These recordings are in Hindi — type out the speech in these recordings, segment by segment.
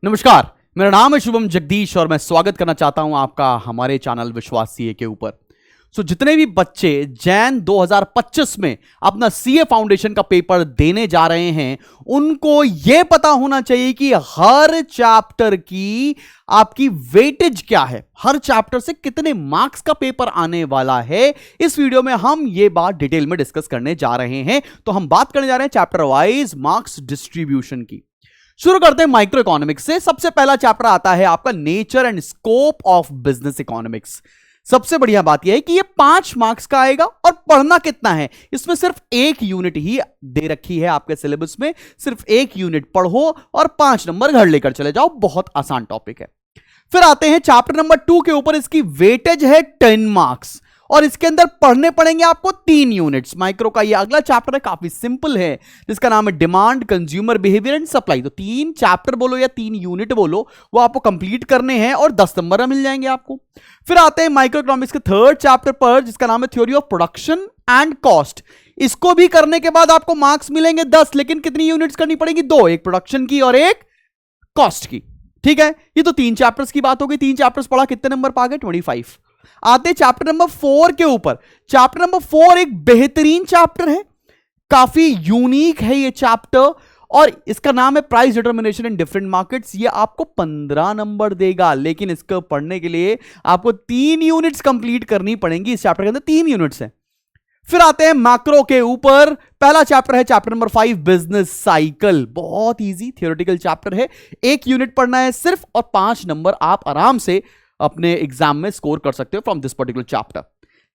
नमस्कार, मेरा नाम है शुभम जगदीश और मैं स्वागत करना चाहता हूं आपका हमारे चैनल विश्वास सीए के ऊपर। जितने भी बच्चे जैन 2025 में अपना सीए फाउंडेशन का पेपर देने जा रहे हैं, उनको यह पता होना चाहिए कि हर चैप्टर की आपकी वेटेज क्या है, हर चैप्टर से कितने मार्क्स का पेपर आने वाला है। इस वीडियो में हम ये बात डिटेल में डिस्कस करने जा रहे हैं। तो हम बात करने जा रहे हैं चैप्टर वाइज मार्क्स डिस्ट्रीब्यूशन की। शुरू करते हैं माइक्रो इकोनॉमिक्स से। सबसे पहला चैप्टर आता है आपका nature and scope of business economics. सबसे बढ़िया बात यह है कि ये 5 मार्क्स का आएगा और पढ़ना कितना है, इसमें सिर्फ 1 यूनिट ही दे रखी है आपके सिलेबस में। सिर्फ 1 यूनिट पढ़ो और 5 नंबर घर लेकर चले जाओ। बहुत आसान टॉपिक है। फिर आते हैं चैप्टर नंबर 2 के ऊपर। इसकी वेटेज है 10 मार्क्स और इसके अंदर पढ़ने पड़ेंगे आपको 3 यूनिट्स। माइक्रो का ये अगला चैप्टर है, काफी सिंपल है, जिसका नाम है demand, consumer behaviour and supply. तो 3 चैप्टर बोलो या 3 यूनिट बोलो, वो आपको कंप्लीट करने हैं और 10 नंबर मिल जाएंगे आपको। फिर आते हैं माइक्रो इकोनॉमिक्स के 3rd चैप्टर पर, जिसका नाम है theory of production and cost. इसको भी करने के बाद आपको मार्क्स मिलेंगे 10, लेकिन कितनी यूनिट्स करनी पड़ेगी? 2, एक प्रोडक्शन की और एक कॉस्ट की। ठीक है, ये तो 3 चैप्टर्स की बात हो गई। 3 चैप्टर्स पढ़ा, कितने नंबर पा गए? 25। आते चैप्टर नंबर 4 के ऊपर। चैप्टर नंबर 4 एक बेहतरीन चैप्टर है, काफी यूनिक है ये चैप्टर और इसका नाम है price determination in different markets. ये आपको 15 नंबर देगा, लेकिन इसको पढ़ने के लिए आपको 3 यूनिट्स कंप्लीट करनी पड़ेंगी। इस चैप्टर के अंदर 3 यूनिट्स हैं। फिर आते हैं मैक्रो के ऊपर। पहला चैप्टर है चैप्टर नंबर 5 बिजनेस साइकिल। बहुत इजी थियोरेटिकल चैप्टर है, 1 यूनिट पढ़ना है सिर्फ और 5 नंबर आप आराम से अपने एग्जाम में स्कोर कर सकते हो from this particular chapter.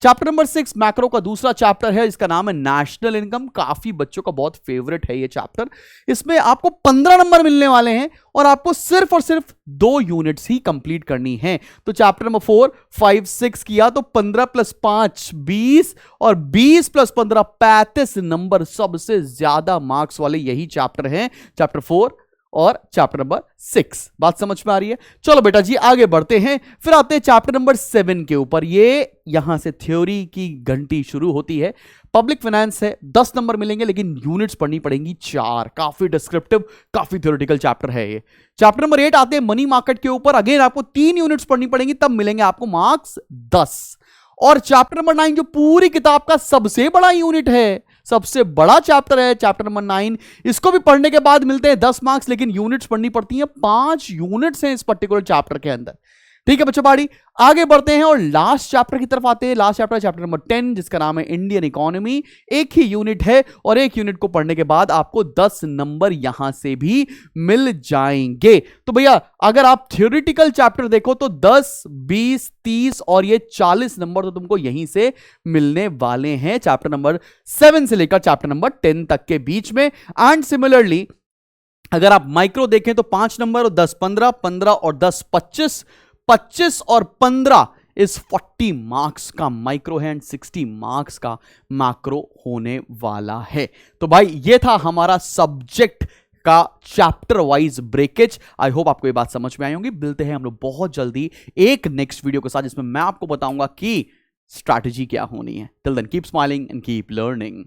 Chapter number 6 macro का दूसरा चैप्टर है, इसका नाम है नेशनल इनकम। काफी बच्चों का बहुत फेवरेट है ये चैप्टर। इसमें आपको 15 नंबर मिलने वाले हैं और आपको सिर्फ और सिर्फ 2 यूनिट्स ही कंप्लीट करनी है। तो चैप्टर नंबर 4, 5, 6 किया तो 15 + 5 20 और 20 + 15 35 नंबर। सबसे ज्यादा मार्क्स वाले यही चैप्टर हैं, चैप्टर 4 और चैप्टर नंबर 6। बात समझ में आ रही है? चलो बेटा जी आगे बढ़ते हैं। फिर आते हैं चैप्टर नंबर 7 के ऊपर। ये यहां से थ्योरी की घंटी शुरू होती है। पब्लिक फाइनेंस है, 10 नंबर मिलेंगे, लेकिन यूनिट्स पढ़नी पड़ेंगी 4। काफी डिस्क्रिप्टिव, काफी थ्योरेटिकल चैप्टर है ये। चैप्टर नंबर 8 आते हैं मनी मार्केट के ऊपर। अगेन आपको 3 यूनिट्स पढ़नी पड़ेंगी, तब मिलेंगे आपको मार्क्स 10। और चैप्टर नंबर 9 जो पूरी किताब का सबसे बड़ा यूनिट है, सबसे बड़ा चैप्टर है, चैप्टर नंबर 9। इसको भी पढ़ने के बाद मिलते हैं 10 मार्क्स, लेकिन यूनिट्स पढ़नी पड़ती हैं। 5 यूनिट्स हैं इस पर्टिकुलर चैप्टर के अंदर। ठीक है बच्चों बाड़ी, आगे बढ़ते हैं और लास्ट चैप्टर की तरफ आते हैं। लास्ट चैप्टर चैप्टर नंबर 10, जिसका नाम है इंडियन इकोनॉमी। 1 ही यूनिट है और 1 यूनिट को पढ़ने के बाद आपको 10 नंबर यहां से भी मिल जाएंगे। तो भैया अगर आप थ्योरेटिकल चैप्टर देखो तो 10, 20, 30 और ये 40 नंबर तो तुमको यहीं से मिलने वाले हैं, चैप्टर नंबर 7 से लेकर चैप्टर नंबर 10 तक के बीच में। एंड सिमिलरली अगर आप माइक्रो देखें तो 5 नंबर और 10 15, 15 और 10 25, 25 और 15 इस 40 मार्क्स का माइक्रो है एंड 60 मार्क्स का मैक्रो होने वाला है। तो भाई ये था हमारा सब्जेक्ट का chapter wise breakage. I hope आपको ये बात समझ में आई होगी। मिलते हैं हम लोग बहुत जल्दी एक नेक्स्ट वीडियो के साथ, जिसमें मैं आपको बताऊंगा कि स्ट्रैटेजी क्या होनी है। Till then keep smiling and keep learning.